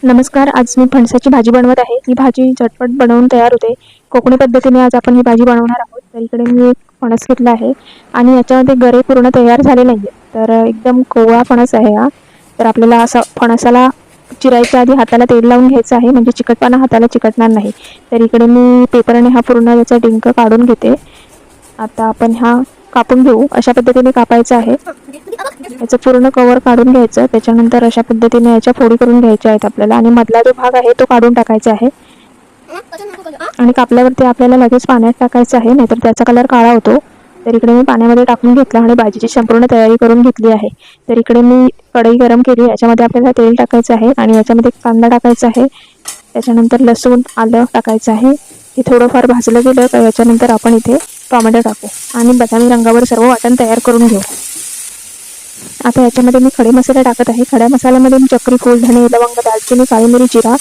नमस्कार. आज मी फणसाची भाजी बनवत आहे. ही भाजी झटपट बनवून तयार होते. कोकणी पद्धतीने आज आपण ही भाजी बनवणार आहोत. तर इकडे मी एक फणस घेतला आहे आणि याच्यामध्ये गरे पूर्ण तयार झाले नाही आहेत. तर एकदम कोवळा फणस आहे हा. तर आपल्याला असा फणसाला चिरायच्या आधी हाताला तेल लावून घ्यायचं आहे, म्हणजे चिकटपणा हाताला चिकटणार नाही. तर इकडे मी पेपरने हा पूर्ण याचा डिंक काढून घेते. आता आपण हा कापून घेऊ. अशा पद्धतीने कापायचं आहे. याचं पूर्ण कवर काढून घ्यायचं. त्याच्यानंतर अशा पद्धतीने याच्या फोडी करून घ्यायच्या आहेत आपल्याला, आणि मधला जो भाग आहे तो काढून टाकायचा आहे. आणि कापल्यावरती आपल्याला लगेच पाण्यात टाकायचं आहे, नाहीतर त्याचा कलर काळा होतो. तर इकडे मी पाण्यामध्ये टाकून घेतला आणि भाजीची संपूर्ण तयारी करून घेतली आहे. तर इकडे मी कढई गरम केली. याच्यामध्ये आपल्याला तेल टाकायचं आहे आणि याच्यामध्ये कांदा टाकायचा आहे. त्याच्यानंतर लसूण आलं टाकायचं आहे. हे थोडंफार भाजलं गेलं तर याच्यानंतर आपण इथे टोमॅटो टाकू आणि बदामी रंगावर सर्व वाटण तयार करून घेऊ. आता याच्यामध्ये मी खडे मसाले टाकत आहे. खड्या मसाल्यामध्ये मी चक्री, फूल, धणे, लवंग, दालचिनी, काळी मिरी, जिरा,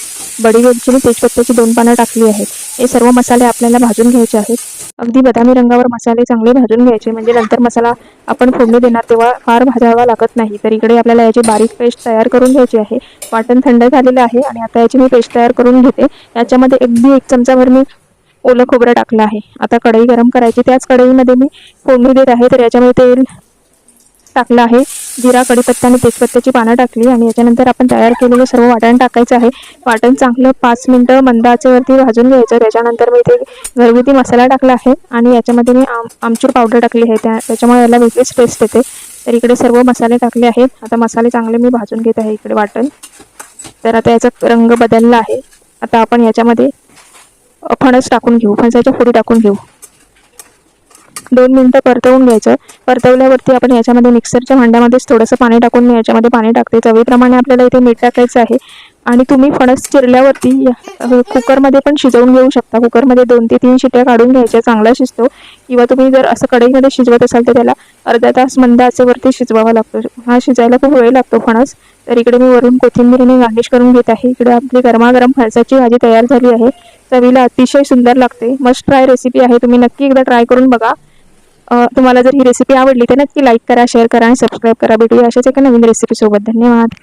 बडी वेलचिनी, तेजपत्त्याची 2 पानं टाकली आहेत. हे सर्व मसाले आपल्याला भाजून घ्यायचे आहेत. अगदी बदामी रंगावर मसाले चांगले भाजून घ्यायचे, म्हणजे नंतर मसाला आपण फोडणी देणार तेव्हा फार भाजावा लागत नाही. तर इकडे आपल्याला याची बारीक पेस्ट तयार करून घ्यायची आहे. वाटण थंड झालेलं आहे आणि आता याची मी पेस्ट तयार करून घेते. याच्यामध्ये अगदी 1 चमचाभर मी ओलं खोबरं टाकलं आहे. आता कढई गरम करायची. त्याच कढईमध्ये मी फोडणी देत आहे. तर याच्यामध्ये तेल टाकलं आहे, जिरा, कढीपत्ता आणि तेजपत्त्याची पानं टाकली आणि याच्यानंतर आपण तयार केलेलं सर्व वाटण टाकायचं आहे. वाटण चांगलं 5 मिनिटं मंद आचेवरती भाजून घ्यायचं. त्याच्यानंतर मी इथे घरगुती मसाला टाकला आहे आणि याच्यामध्ये मी आमचूर पावडर टाकली आहे. त्याच्यामुळे याला वेगळीच टेस्ट येते. तर इकडे सर्व मसाले टाकले आहेत. आता मसाले चांगले मी भाजून घेत आहे इकडे वाटण. तर आता याचा रंग बदलला आहे. आता आपण याच्यामध्ये फणस टाकून घेऊ, फणसाच्या फोडी टाकून घेऊ. 2 मिनिटं परतवून घ्यायचं. परतवल्यावरती आपण याच्यामध्ये मिक्सरच्या भांड्यामध्येच थोडंसं पाणी टाकून मी याच्यामध्ये पाणी टाकते. चवीप्रमाणे आपल्याला इथे मीठ टाकायचं आहे. आणि तुम्ही फणस चिरल्यावरती कुकरमध्ये पण शिजवून घेऊ शकता. कुकरमध्ये 2 ते 3 शिट्ट्या काढून घ्यायच्या, चांगला शिजतो. किंवा तुम्ही जर असं कढईमध्ये शिजवत असाल तर त्याला अर्धा तास मंद आचेवरती शिजवावा लागतो. हा शिजायला खूप वेळ लागतो फणस. तर इकडे मी वरून कोथिंबीरीने गार्निश करून घेत आहे. इकडे आपली गरमागरम फणसाची भाजी तयार झाली आहे. चवीला अतिशय सुंदर लागते. मस्ट ट्राय रेसिपी आहे. तुम्ही नक्की एकदा ट्राय करून बघा. तुम्हाला जर ही रेसिपी आवडली तर नक्की लाईक करा, शेअर करा आणि सबस्क्राईब करा. भेटूया अशाच एका नवीन रेसिपीसोबत. धन्यवाद.